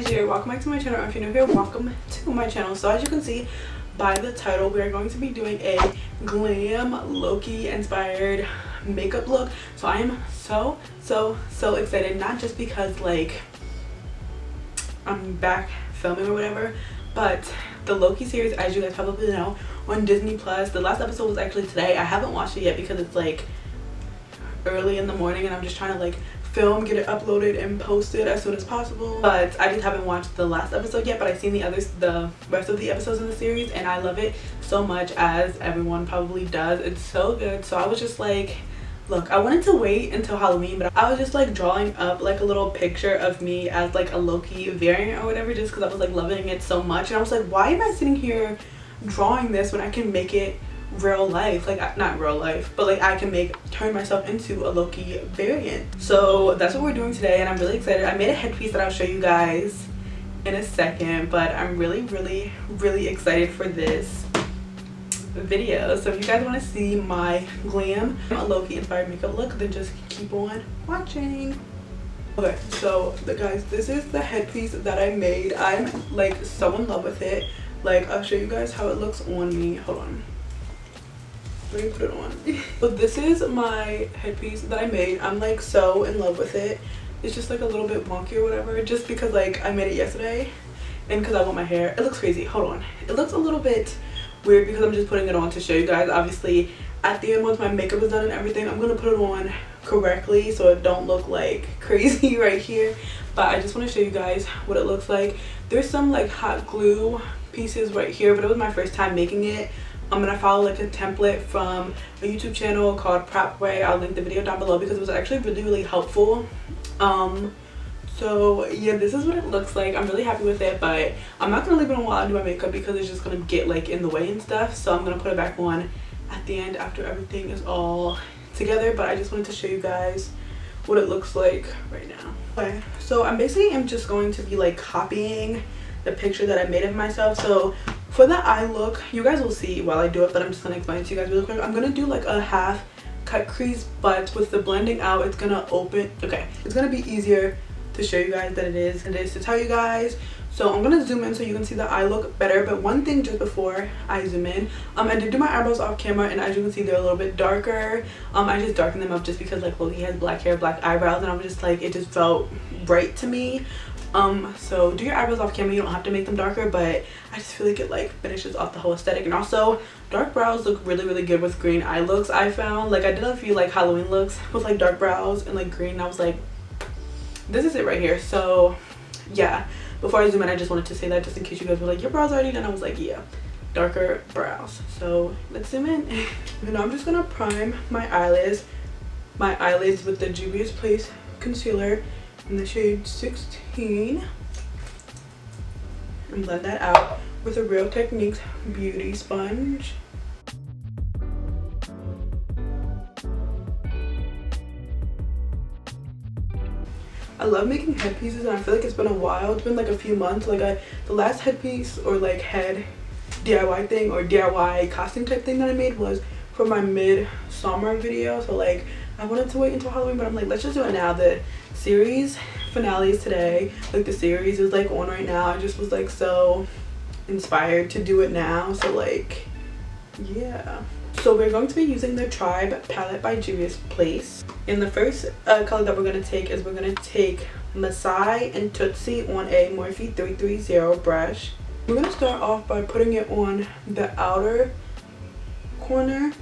here, welcome back to my channel. If you're new here, welcome to my channel. So as you can see by the title, we are going to be doing a glam Loki inspired makeup look. So I am so excited, not just because like I'm back filming or whatever, but the Loki series, as you guys probably know, on Disney Plus, the last episode was actually today. I haven't watched it yet because it's like early in the morning and I'm just trying to like film, get it uploaded and posted as soon as possible. But I just haven't watched the last episode yet, but I've seen the rest of the episodes in the series and I love it so much, as everyone probably does. It's so good. So I was just like, look, I wanted to wait until Halloween, but I was just like drawing up like a little picture of me as like a Loki variant or whatever, just because I was like loving it so much. And I was like, why am I sitting here drawing this when I can make it real life? Like, not real life, but like I can turn myself into a Loki variant. So that's what we're doing today and I'm really excited. I made a headpiece that I'll show you guys in a second, but I'm really excited for this video. So if you guys want to see my glam Loki inspired makeup look, then just keep on watching. Okay, so guys, this is the headpiece that I made. I'm like so in love with it. Like, I'll show you guys how it looks on me. Hold on, let me put it on. So this is my headpiece that I made. I'm like so in love with it. It's just like a little bit wonky or whatever, just because like I made it yesterday and because I want my hair. It looks crazy. Hold on, it looks a little bit weird because I'm just putting it on to show you guys. Obviously at the end, once my makeup is done and everything, I'm gonna put it on correctly so it don't look like crazy right here. But I just want to show you guys what it looks like. There's some like hot glue pieces right here, but it was my first time making it. I'm gonna follow like a template from a YouTube channel called Prep Way. I'll link the video down below because it was actually really helpful. So yeah, this is what it looks like. I'm really happy with it, but I'm not gonna leave it on while I do my makeup because it's just gonna get like in the way and stuff. So I'm gonna put it back on at the end after everything is all together. But I just wanted to show you guys what it looks like right now. Okay, so I'm just going to be like copying the picture that I made of myself. So for the eye look, you guys will see while I do it, but I'm just gonna explain it to you guys really quick. I'm gonna do like a half cut crease, but with the blending out, it's gonna open. Okay, it's gonna be easier to show you guys than it is to tell you guys. So I'm gonna zoom in so you can see the eye look better. But one thing just before I zoom in, I did do my eyebrows off camera, and as you can see, they're a little bit darker. I just darkened them up just because like Loki has black hair, black eyebrows, and I was just like, it just felt bright to me. So do your eyebrows off camera. You don't have to make them darker, but I just feel like it like finishes off the whole aesthetic. And also dark brows look really good with green eye looks. I found like I did a few like Halloween looks with like dark brows and like green, and I was like, this is it right here. So yeah, before I zoom in, I just wanted to say that just in case you guys were like, your brows already done. I was like, yeah, darker brows. So let's zoom in. And now I'm just gonna prime my eyelids with the Juvia's Place concealer in the shade 16 and blend that out with a Real Techniques beauty sponge. I love making headpieces, and I feel like it's been a while. It's been like a few months. Like the last headpiece or like head DIY thing or DIY costume type thing that I made was for my mid-summer video. So like I wanted to wait until Halloween, but I'm like, let's just do it now. The series finale is today. Like the series is like on right now. I just was like so inspired to do it now. So like yeah. So we're going to be using the Tribe palette by Juvia's Place. And the first color that we're going to take is we're going to take Masai and Tootsie on a Morphe 330 brush. We're going to start off by putting it on the outer corner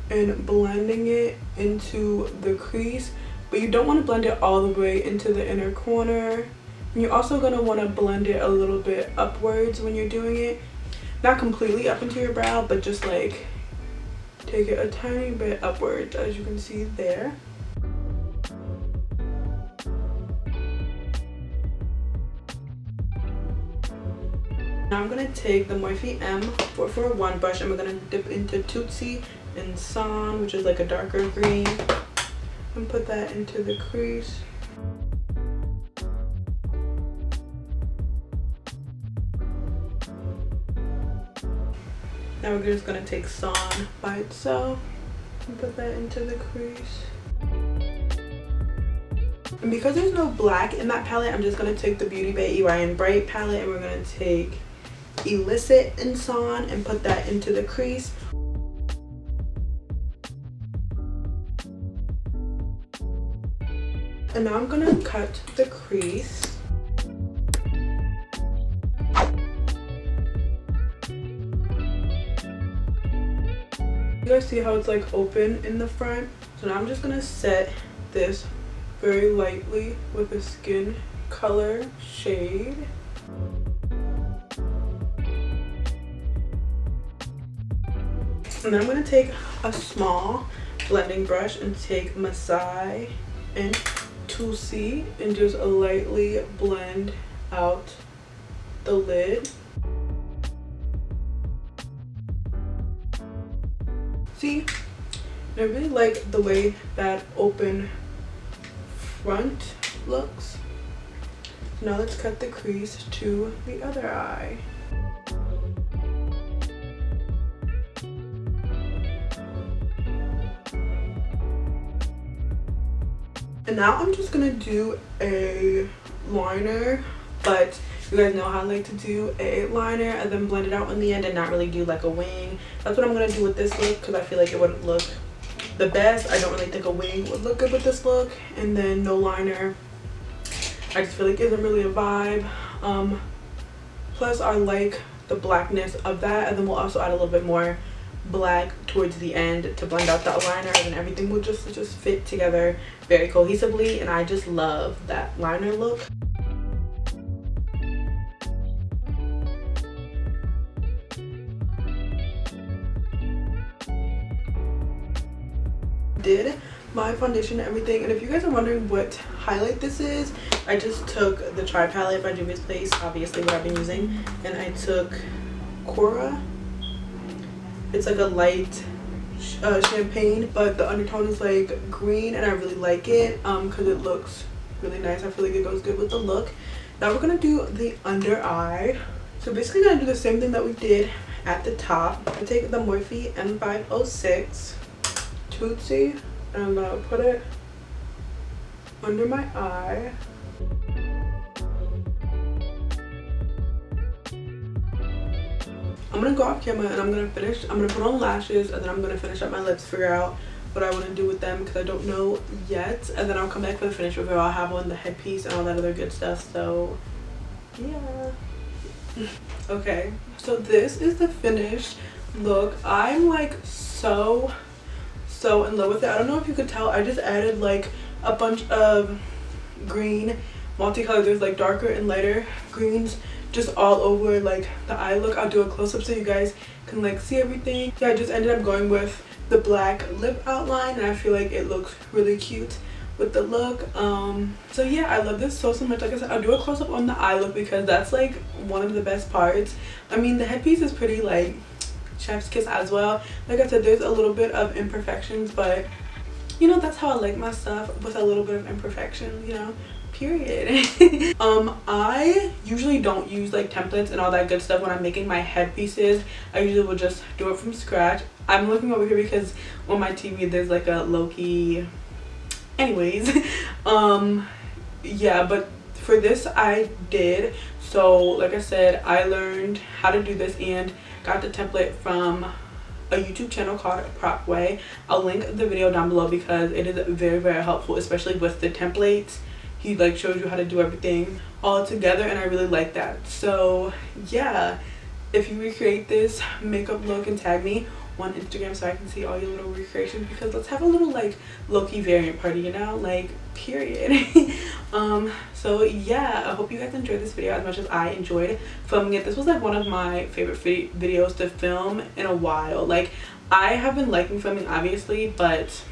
and blending it into the crease. But you don't want to blend it all the way into the inner corner. And you're also going to want to blend it a little bit upwards when you're doing it. Not completely up into your brow, but just like take it a tiny bit upwards, as you can see there. Now I'm gonna take the Morphe M441 brush and we're gonna dip into Tootsie and San, which is like a darker green, and put that into the crease. Now we're just gonna take San by itself and put that into the crease. And because there's no black in that palette, I'm just going to take the Beauty Bay EYN Bright palette and we're going to take Illicit and Son and put that into the crease. And now I'm going to cut the crease. You guys see how it's like open in the front? So now I'm just gonna set this very lightly with a skin color shade. And then I'm gonna take a small blending brush and take Masai and 2C and just lightly blend out the lid. See, and I really like the way that open front looks. So now let's cut the crease to the other eye. And now I'm just gonna do a liner, but you guys know how I like to do a liner and then blend it out in the end and not really do like a wing. That's what I'm gonna do with this look because I feel like it wouldn't look the best. I don't really think a wing would look good with this look. And then no liner, I just feel like isn't really a vibe. Plus I like the blackness of that, and then we'll also add a little bit more black towards the end to blend out that liner, and then everything will just fit together very cohesively, and I just love that liner look. Did my foundation and everything, and if you guys are wondering what highlight this is, I just took the Tri palette by Juvia's Place, obviously what I've been using, and I took Cora. It's like a light champagne, but the undertone is like green, and I really like it because it looks really nice. I feel like it goes good with the look. Now we're gonna do the under eye. So basically gonna do the same thing that we did at the top. I take the Morphe M506 Tootsie and I'm gonna put it under my eye. I'm gonna go off camera and I'm gonna put on lashes, and then I'm gonna finish up my lips, figure out what I want to do with them because I don't know yet, and then I'll come back for the finished review. I'll have on the headpiece and all that other good stuff. So yeah. Okay, so this is the finished look. I'm like so in love with it. I don't know if you could tell, I just added like a bunch of green multicolored. There's like darker and lighter greens just all over like the eye look. I'll do a close-up so you guys can like see everything. Yeah, I just ended up going with the black lip outline, and I feel like it looks really cute with the look. So yeah, I love this so much. Like I said, I'll do a close-up on the eye look because that's like one of the best parts. I mean, the headpiece is pretty like chef's kiss as well. Like I said, there's a little bit of imperfections, but you know, that's how I like my stuff, with a little bit of imperfection, you know, period. I usually don't use like templates and all that good stuff when I'm making my headpieces. I usually will just do it from scratch. I'm looking over here because on my TV there's like a Loki, anyways. Yeah, but for this I did. So like I said, I learned how to do this and got the template from a YouTube channel called Prop Way. I'll link the video down below because it is very helpful, especially with the templates. He like shows you how to do everything all together, and I really like that. So yeah, if you recreate this makeup look and tag me on Instagram so I can see all your little recreations, because let's have a little like Loki variant party, you know, like period. So yeah, I hope you guys enjoyed this video as much as I enjoyed filming it. This was like one of my favorite videos to film in a while. Like, I have been liking filming obviously, but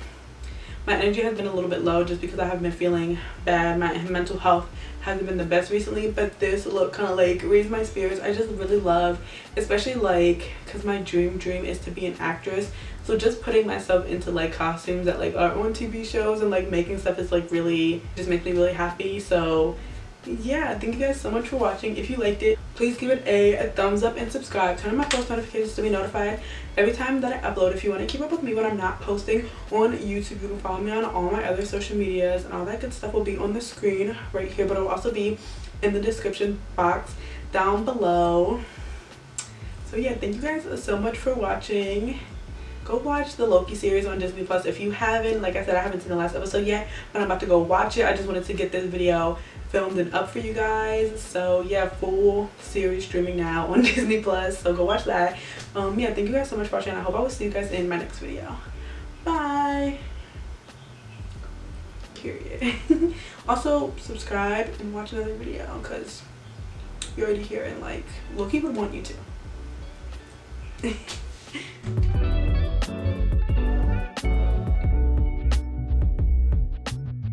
my energy has been a little bit low just because I have been feeling bad. My mental health hasn't been the best recently, but this look kind of like raised my spirits. I just really love, especially like because my dream is to be an actress, so just putting myself into like costumes that like are on TV shows and like making stuff is like really just makes me really happy. So yeah, thank you guys so much for watching. If you liked it, please give it a thumbs up and subscribe. Turn on my post notifications to be notified every time that I upload. If you want to keep up with me when I'm not posting on YouTube, you can follow me on all my other social medias, and all that good stuff will be on the screen right here, but it will also be in the description box down below. So yeah, thank you guys so much for watching. Go watch the Loki series on Disney Plus if you haven't. Like I said, I haven't seen the last episode yet, but I'm about to go watch it. I just wanted to get this video filmed and up for you guys. So yeah, full series streaming now on Disney Plus, so go watch that. Yeah, thank you guys so much for watching. I hope I will see you guys in my next video. Bye. Period. Also subscribe and watch another video, because you're already here and like Loki would want you to.